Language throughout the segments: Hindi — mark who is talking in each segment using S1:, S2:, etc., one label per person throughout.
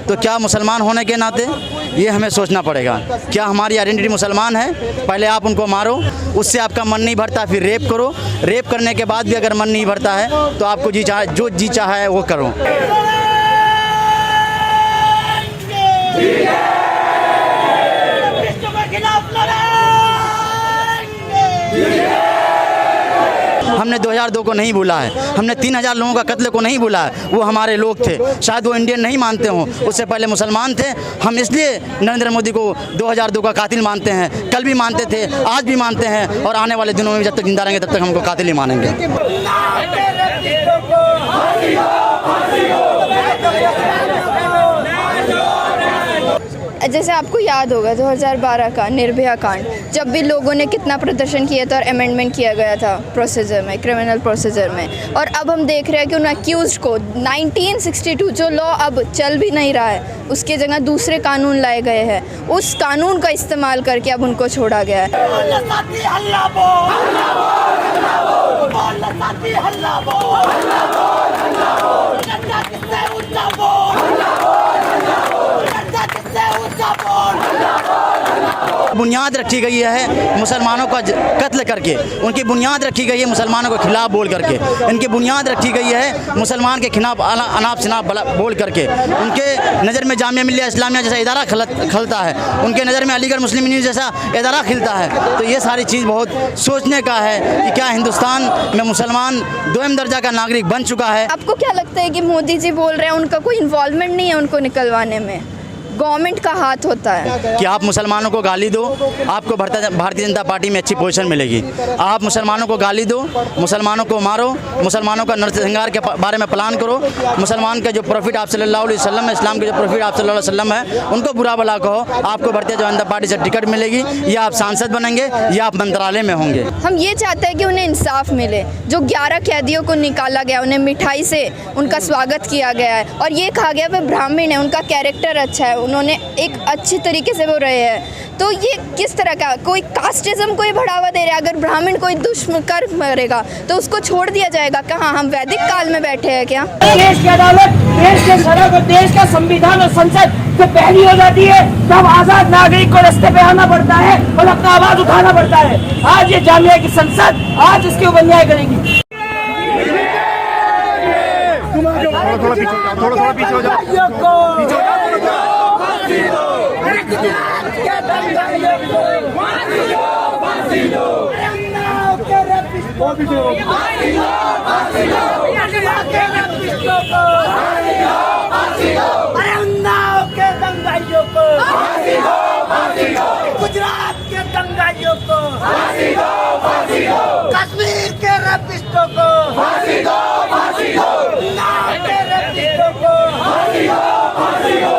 S1: तो क्या मुसलमान होने के नाते ये हमें सोचना पड़ेगा, क्या हमारी आइडेंटिटी मुसलमान है? पहले आप उनको मारो, उससे आपका मन नहीं भरता फिर रेप करो, रेप करने के बाद भी अगर मन नहीं भरता है तो आपको जो जी चाहा है वो करो। हमने 2002 को नहीं भूला है, हमने 3000 लोगों का कत्ल को नहीं भूला है। वो हमारे लोग थे, शायद वो इंडियन नहीं मानते हों, उससे पहले मुसलमान थे। हम इसलिए नरेंद्र मोदी को 2002 का कातिल मानते हैं, कल भी मानते थे, आज भी मानते हैं और आने वाले दिनों में जब तक जिंदा रहेंगे तब तक हमको कातिल ही मानेंगे।
S2: जैसे आपको याद होगा 2012 का निर्भया कांड, जब भी लोगों ने कितना प्रदर्शन किया था और अमेंडमेंट किया गया था प्रोसीजर में, क्रिमिनल प्रोसीजर में, और अब हम देख रहे हैं कि उन अक्यूज़ को 1962 जो लॉ अब चल भी नहीं रहा है उसके जगह दूसरे कानून लाए गए हैं, उस कानून का इस्तेमाल करके अब उनको छोड़ा गया है।
S1: बुनियाद रखी गई है मुसलमानों का कत्ल करके, उनकी बुनियाद रखी गई है मुसलमानों के खिलाफ बोल करके, इनकी बुनियाद रखी गई है मुसलमान के खिलाफ अनाप शनाप बोल करके। उनके नज़र में जामिया मिल्लिया इस्लामिया जैसा इदारा खलता है, उनके नज़र में अलीगढ़ मुस्लिम यूनिवर्सिटी जैसा इदारा खिलता है। तो ये सारी चीज़ बहुत सोचने का है कि क्या हिंदुस्तान में मुसलमान दोयम दर्जा का नागरिक बन चुका है।
S2: आपको क्या लगता है कि मोदी जी बोल रहे हैं उनका कोई इन्वॉल्वमेंट नहीं है उनको निकलवाने में, गवर्नमेंट का हाथ होता है?
S1: कि आप मुसलमानों को गाली दो, आपको भारतीय जनता पार्टी में अच्छी पोजीशन मिलेगी। आप मुसलमानों को गाली दो, मुसलमानों को मारो, मुसलमानों का नरसंहार के बारे में प्लान करो, मुसलमान का जो प्रॉफिट आप सल्लल्लाहु अलैहि वसल्लम है, इस्लाम के जो प्रॉफिट आप सल्लल्लाहु अलैहि वसल्लम है, उनको बुरा भला कहो, आपको भारतीय जनता पार्टी से टिकट मिलेगी, या आप सांसद बनेंगे या आप मंत्रालय में होंगे।
S2: हम ये चाहते हैं कि उन्हें इंसाफ मिले। जो 11 कैदियों को निकाला गया, उन्हें मिठाई से उनका स्वागत किया गया है और ये कहा गया वे ब्राह्मण है, उनका कैरेक्टर अच्छा है, उन्होंने एक अच्छी तरीके से वो रहे हैं। तो ये किस तरह का कोई कास्टिज्म को ये बढ़ावा दे रहा है? अगर ब्राह्मण कोई दुष्कर मरेगा तो उसको छोड़ दिया जाएगा? कहाँ हम वैदिक काल में बैठे हैं क्या?
S3: देश की अदालत, देश के सड़क और देश का संविधान और संसद जब पहली हो जाती है तब आजाद नागरिक को रास्ते पे आना पड़ता है और अपना आवाज उठाना पड़ता है। आज ये जामिया की संसद आज इसके ऊपर न्याय करेगी।
S4: थोड़ा पीछे हो जाओ।
S5: गुजरात के दंगाइयों को फांसी दो, कश्मीर के रैपिस्टों को फांसी दो, उन्नाव के रैपिस्टों को फांसी दो,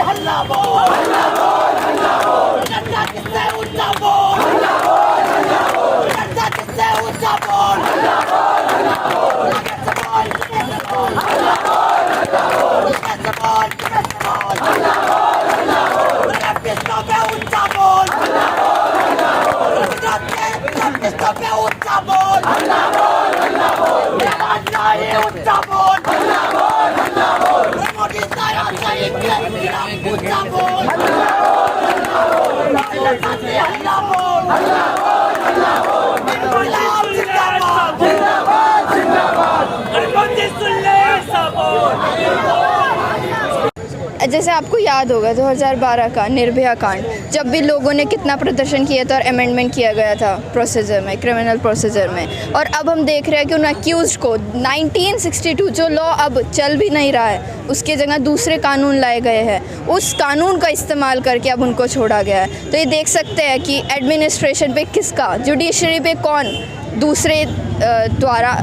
S5: हल्ला बोल, जनता किससे ऊंचा बोल, जनता किससे ऊंचा बोल, रैपिस्टों पे ऊंचा बोल, रैपिस्टों पे ऊंचा बोल, ऊंचा बोल, मोदी सारा शरीफ के खिलाफ ऊंचा बोल,
S2: जैसे आपको याद होगा 2012 का निर्भया कांड, जब भी लोगों ने कितना प्रदर्शन किया था और अमेंडमेंट किया गया था प्रोसीजर में, क्रिमिनल प्रोसीजर में, और अब हम देख रहे हैं कि उन अक्यूज्ड को 1962 जो लॉ अब चल भी नहीं रहा है उसके जगह दूसरे कानून लाए गए हैं, उस कानून का इस्तेमाल करके अब उनको छोड़ा गया है। तो ये देख सकते हैं कि एडमिनिस्ट्रेशन पे किसका, जुडिशरी पे कौन दूसरे द्वारा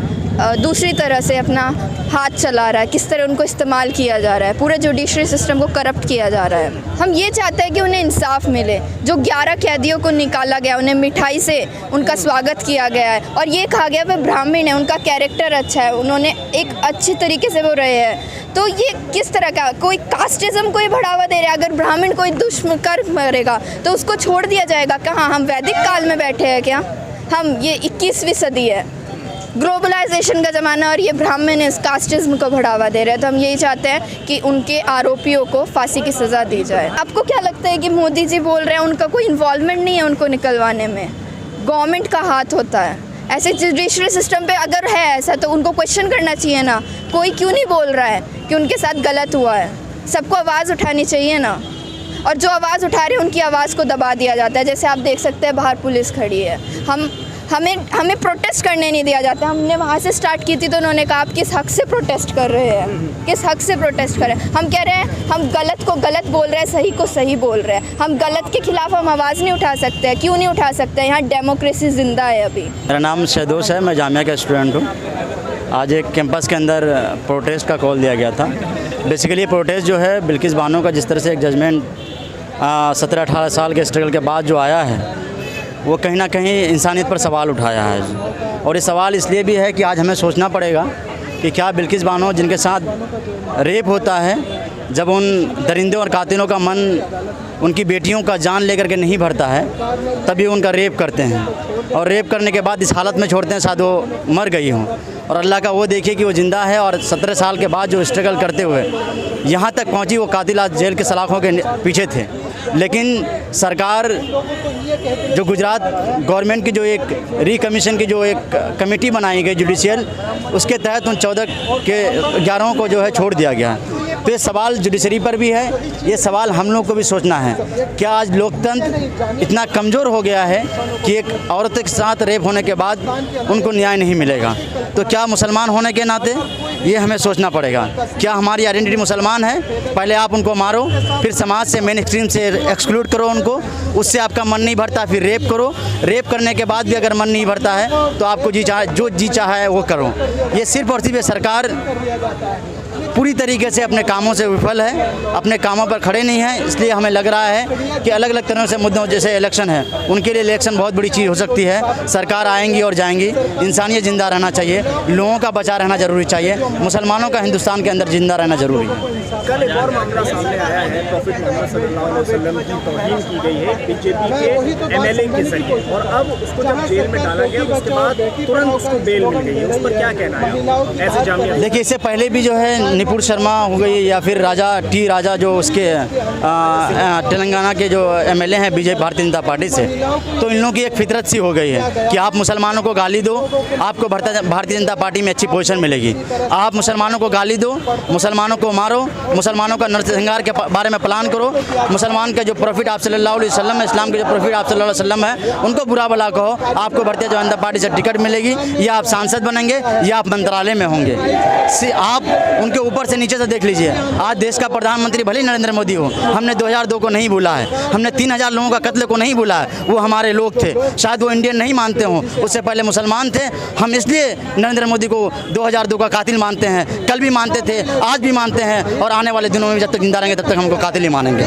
S2: दूसरी तरह से अपना हाथ चला रहा है, किस तरह उनको इस्तेमाल किया जा रहा है, पूरे जुडिशरी सिस्टम को करप्ट किया जा रहा है। हम ये चाहते हैं कि उन्हें इंसाफ मिले। जो 11 कैदियों को निकाला गया, उन्हें मिठाई से उनका स्वागत किया गया है और ये कहा गया वे ब्राह्मण है, उनका कैरेक्टर अच्छा है, उन्होंने एक अच्छे तरीके से वो रहे हैं। तो ये किस तरह का कोई कास्टिज्म को ही बढ़ावा दे रहा है? अगर ब्राह्मण कोई दुष्कर्म करेगा तो उसको छोड़ दिया जाएगा? कहाँ हम वैदिक काल में बैठे हैं क्या? हम ये 21वीं सदी है, ग्लोबलाइजेशन का ज़माना, और ये ब्राह्मण इस कास्टिज्म को बढ़ावा दे रहे हैं। तो हम यही चाहते हैं कि उनके आरोपियों को फांसी की सज़ा दी जाए। आपको क्या लगता है कि मोदी जी बोल रहे हैं उनका कोई इन्वॉल्वमेंट नहीं है उनको निकलवाने में? गवर्नमेंट का हाथ होता है ऐसे जुडिशरी सिस्टम पे। अगर है ऐसा तो उनको क्वेश्चन करना चाहिए ना, कोई क्यों नहीं बोल रहा है कि उनके साथ गलत हुआ है? सबको आवाज़ उठानी चाहिए ना, और जो आवाज़ उठा रहे हैं उनकी आवाज़ को दबा दिया जाता है। जैसे आप देख सकते हैं बाहर पुलिस खड़ी है, हमें प्रोटेस्ट करने नहीं दिया जाता। हमने वहाँ से स्टार्ट की थी तो उन्होंने कहा आप किस हक से प्रोटेस्ट कर रहे हैं, किस हक से प्रोटेस्ट कर रहे हैं? हम कह रहे हैं हम गलत को गलत बोल रहे हैं, सही को सही बोल रहे हैं। हम गलत के खिलाफ हम आवाज़ नहीं उठा सकते हैं, क्यों नहीं उठा सकते? यहाँ डेमोक्रेसी ज़िंदा है अभी।
S1: मेरा नाम शहदोस है, मैं जामिया का स्टूडेंट हूँ। आज एक कैंपस के अंदर प्रोटेस्ट का कॉल दिया गया था। बेसिकली प्रोटेस्ट जो है बिल्किस बानो का जिस तरह से एक जजमेंट 17-18 साल के स्ट्रगल के बाद जो आया है वो कहीं ना कहीं इंसानियत पर सवाल उठाया है। और ये सवाल इसलिए भी है कि आज हमें सोचना पड़ेगा कि क्या बिल्किस बानो जिनके साथ रेप होता है, जब उन दरिंदों और कातिलों का मन उनकी बेटियों का जान लेकर के नहीं भरता है तभी उनका रेप करते हैं, और रेप करने के बाद इस हालत में छोड़ते हैं शायद वो मर गई हों, और अल्लाह का वो देखिए कि वो ज़िंदा है। और 17 साल के बाद जो स्ट्रगल करते हुए यहाँ तक पहुँची, वो कातिल आज जेल के सलाखों के पीछे थे। लेकिन सरकार जो गुजरात गवर्नमेंट की जो एक रिकमीशन की जो एक कमेटी बनाई गई जुडिशियल, उसके तहत उन 14 के 11 को जो है छोड़ दिया गया। तो ये सवाल जुडिशरी पर भी है, ये सवाल हम लोग को भी सोचना है। क्या आज लोकतंत्र इतना कमज़ोर हो गया है कि एक औरत के साथ रेप होने के बाद उनको न्याय नहीं मिलेगा? तो क्या मुसलमान होने के नाते ये हमें सोचना पड़ेगा। क्या हमारी आइडेंटिटी मुसलमान है? पहले आप उनको मारो, फिर समाज से मेन स्ट्रीम से एक्सक्लूड करो उनको, उससे आपका मन नहीं भरता फिर रेप करो, रेप करने के बाद भी अगर मन नहीं भरता है तो आपको जो जी चाहा है वो करो। ये सिर्फ और सिर्फ सरकार पूरी तरीके से अपने कामों से विफल है, अपने कामों पर खड़े नहीं है। इसलिए हमें लग रहा है कि अलग अलग तरह से मुद्दों जैसे इलेक्शन है, उनके लिए इलेक्शन बहुत बड़ी चीज़ हो सकती है। सरकार आएंगी और जाएंगी, इंसानियत ज़िंदा रहना चाहिए, लोगों का बचा रहना ज़रूरी चाहिए, मुसलमानों का हिंदुस्तान के अंदर ज़िंदा रहना ज़रूरी है।
S4: कल एक और मामला सामने आया है, प्रॉफिट मोहम्मद सल्लल्लाहु अलैहि वसल्लम की तौहीन की गई है बीजेपी के एमएलए के जरिए, और अब उसको जब जेल में डाला गया उसके बाद तुरंत उसको बेल मिल गई है, उस पर क्या कहना है ऐसे जामिया?
S1: देखिए, इससे पहले भी जो है निपुण शर्मा हो गई या फिर राजा जो उसके तेलंगाना के जो एमएलए हैं बीजेपी भारतीय जनता पार्टी से, तो इन लोगों की एक फितरत सी हो गई है कि आप मुसलमानों को गाली दो, आपको भारतीय जनता पार्टी में अच्छी पोजीशन मिलेगी। आप मुसलमानों को गाली दो, मुसलमानों को मारो, मुसलमानों का नरसंहार के बारे में प्लान करो, मुसलमान के जो प्रॉफिट आप सल्लल्लाहु अलैहि वसल्लम है, इस्लाम के जो प्रॉफिट आप सल्लल्लाहु अलैहि वसल्लम है, उनको बुरा भला कहो, आपको भारतीय जनता पार्टी से टिकट मिलेगी, या आप सांसद बनेंगे या आप मंत्रालय में होंगे। आप उनके ऊपर से नीचे से देख लीजिए, आज देश का प्रधानमंत्री भले नरेंद्र मोदी हो, हमने 2002 को नहीं भूला है, हमने 3000 लोगों का कत्ल को नहीं भूला है, वो हमारे लोग थे। शायद वो इंडियन नहीं मानते हों, उससे पहले मुसलमान थे, हम इसलिए नरेंद्र मोदी को 2002 का कातिल मानते हैं, कल भी मानते थे, आज भी मानते हैं, और आने वाले दिनों में जब तक जिंदा रहेंगे तब तक हमको कातिल ही मानेंगे।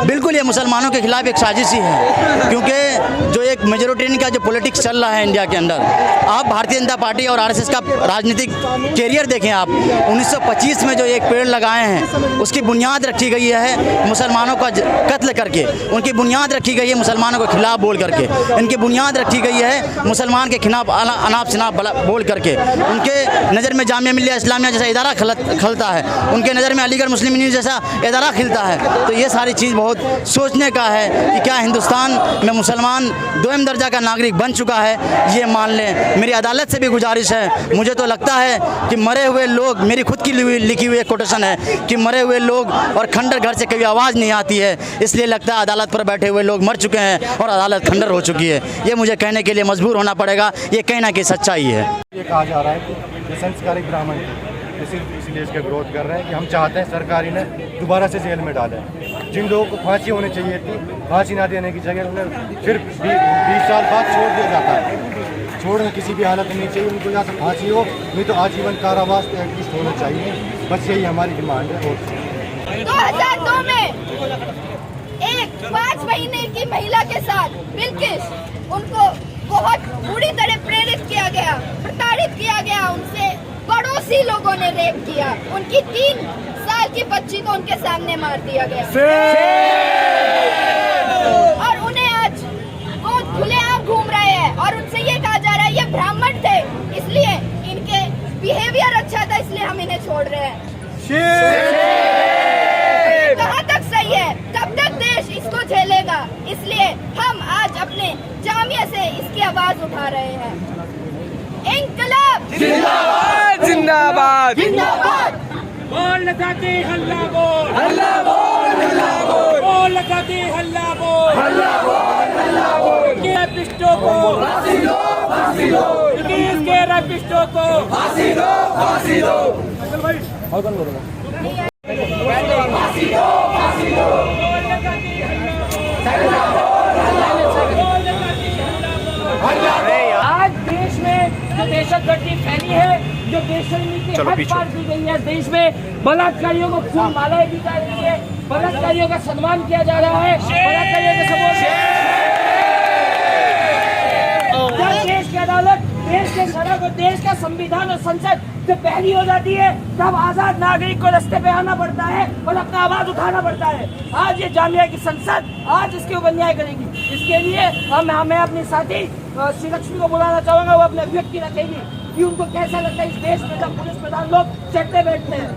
S1: बिल्कुल, ये मुसलमानों के खिलाफ एक साजिश ही है, क्योंकि जो एक मेजोरिटी का जो पॉलिटिक्स चल रहा है इंडिया के अंदर, आप भारतीय जनता पार्टी और आरएसएस का राजनीतिक कैरियर देखें आप, 1925 में जो एक पेड़ लगाए हैं उसकी बुनियाद रखी गई है मुसलमानों का कत्ल करके, उनकी बुनियाद रखी गई है मुसलमानों के खिलाफ बोल करके, इनकी बुनियाद रखी गई है मुसलमान के खिलाफ अनाप शनाप बोल करके। उनके नज़र में जामिया मिल्लिया इस्लामिया जैसा इदारा खलता है, उनके नज़र में अलीगढ़ मुस्लिम यूनिवर्सिटी जैसा इदारा खिलता है। तो ये सारी चीज़ बहुत सोचने का है कि क्या हिंदुस्तान में मुसलमान दोयम दर्जा का नागरिक बन चुका है, ये मान लें। मेरी अदालत से भी गुजारिश है, मुझे तो लगता है कि मरे हुए लोग, मेरी खुद की लिखी हुई एक कोटेशन है कि मरे हुए लोग और खंडर घर से कभी आवाज़ नहीं आती है, इसलिए लगता है अदालत पर बैठे हुए लोग मर चुके हैं और अदालत खंडर हो चुकी है। ये मुझे कहने के लिए मजबूर होना पड़ेगा, ये कहना कि सच्चाई है।
S6: ये कहा जा रहा है कि ये संस्कारिक ब्राह्मण इसलिए इसका विरोध कर रहे हैं कि हम चाहते हैं सरकार इन्हें दोबारा से जेल में डालें। जिन लोगों को फांसी होनी चाहिए थी, फांसी ना देने की जगह उन्हें फिर 20 साल बाद छोड़ दिया जाता है। छोड़ना किसी भी हालत में नहीं चाहिए, उनको या तो फांसी हो, नहीं तो आजीवन कारावास एटलीस्ट होना चाहिए। बस यही हमारी डिमांड है।
S2: 2002 में एक 5 महीने की महिला के साथ बिल्किस, उनको बहुत बुरी तरह प्रेरित किया गया, प्रताड़ित किया गया, उनसे पड़ोसी लोगों ने रेप किया, उनकी 3 साल की बच्ची को उनके सामने मार दिया गया और उन्हें आज वो खुलेआम घूम रहे हैं और उनसे ये कहा जा रहा है ये ब्राह्मण थे इसलिए इनके बिहेवियर अच्छा था इसलिए हम इन्हें छोड़ रहे हैं। कहाँ तक सही है, कब तक देश इसको झेलेगा? इसलिए हम आज अपने जामिया से इसकी आवाज उठा रहे हैं। इंकलाब
S7: जिंदाबाद जिंदाबाद
S2: जिंदाबाद।
S3: बोल लगाते हल्ला बोल,
S7: हल्ला बोल हल्ला बोल
S3: बोल लगाते हल्ला बोल,
S7: हल्ला बोल हल्ला बोल
S3: के रैपिस्टों को
S7: फांसी दो फांसी दो
S3: के रैपिस्टों को
S7: फांसी दो फांसी दो फांसी दो फांसी दो
S3: आज देश में जो दहशतगर्दी फैली है, जो बेशर्मी की हद पार की गई है, देश में बलात्कारियों को फूल मालाएं दी जा रही है, बलात्कारियों का सम्मान किया जा रहा है, बलात्कारियों के सबूत देश की अदालत, देश के सड़क और देश का संविधान और संसद जब पहली हो जाती है तब आजाद नागरिक को रास्ते पे आना पड़ता है और अपना आवाज उठाना पड़ता है। आज ये जामिया की संसद आज इसके ऊपर न्याय करेगी। इसके लिए मैं अपनी साथी श्री लक्ष्मी को बुलाना चाहूंगा, वो अपने अभिव्यक्ति रखेगी कि उनको कैसा लगता है इस देश में जब पुलिस प्रधान लोग चढ़ते बैठते हैं।